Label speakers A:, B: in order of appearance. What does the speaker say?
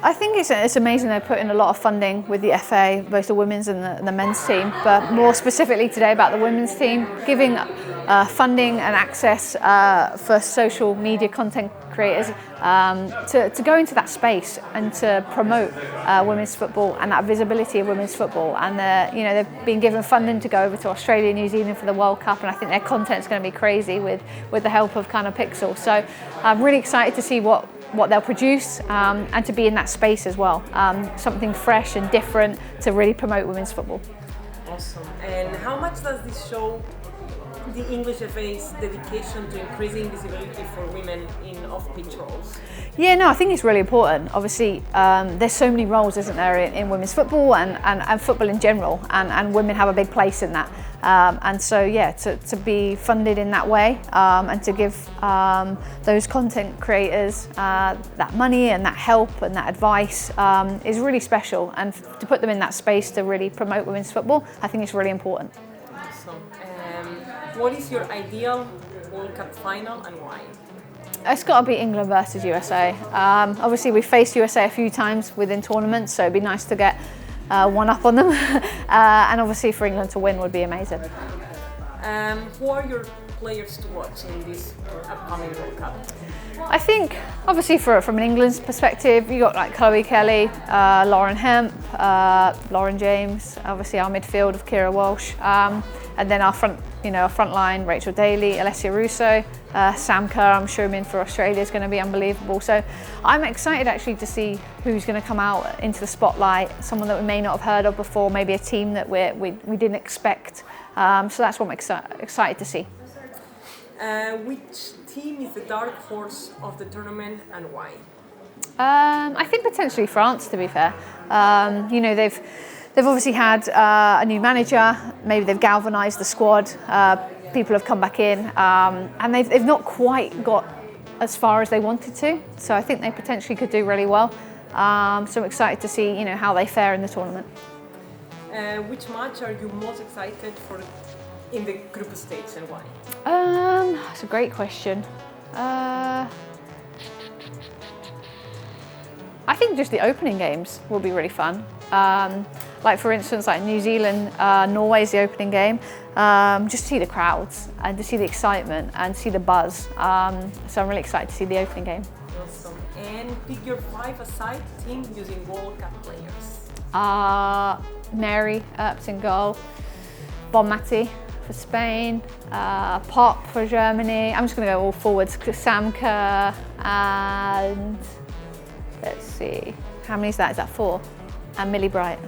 A: I think it's amazing they're putting a lot of funding with the FA, both the women's and the men's team, but more specifically today about the women's team, giving funding and access for social media content creators to go into that space and to promote women's football and that visibility of women's football. And they've been given funding to go over to Australia, New Zealand for the World Cup, and I think their content's going to be crazy with the help of kind of Pixel. So I'm really excited to see what they'll produce and to be in that space as well. Something fresh and different to really promote women's football.
B: Awesome. And how much does this show the English FA's dedication to increasing visibility for women in off-pitch roles?
A: Yeah, no, I think it's really important. Obviously, there's so many roles, isn't there, in women's football and football in general, and women have a big place in that. And so, yeah, to be funded in that way and to give those content creators that money and that help and that advice is really special. And to put them in that space to really promote women's football, I think it's really important.
B: Awesome. What is your ideal World Cup final and why?
A: It's got to be England versus USA. Obviously, we've faced USA a few times within tournaments, so it'd be nice to get one up on them. And obviously, for England to win would be amazing.
B: Who are your players to watch in this upcoming World Cup?
A: I think, obviously, from an England's perspective, you got like Chloe Kelly, Lauren Hemp, Lauren James, obviously our midfield of Kira Walsh, and then our front line, Rachel Daly, Alessia Russo, Sam Kerr, I'm assuming for Australia is going to be unbelievable. So I'm excited actually to see who's going to come out into the spotlight, someone that we may not have heard of before, maybe a team that we didn't expect. So that's what I'm excited to see.
B: Which team is the dark horse of the tournament and why?
A: I think potentially France, to be fair. They've obviously had a new manager, maybe they've galvanised the squad, people have come back in, and they've not quite got as far as they wanted to, so I think they potentially could do really well. So I'm excited to see how they fare in the tournament.
B: Which match are you most excited for in the group stage and why?
A: That's a great question. I think just the opening games will be really fun. Like for instance, like New Zealand, Norway's the opening game. Just to see the crowds and to see the excitement and see the buzz. So I'm really excited to see the opening game.
B: Awesome. And pick your 5-a-side team using World Cup players.
A: Mary Earps in goal, Bonmati for Spain, Pop for Germany. I'm just going to go all forwards. Sam Kerr and let's see, how many is that? Is that 4? And Millie Bright.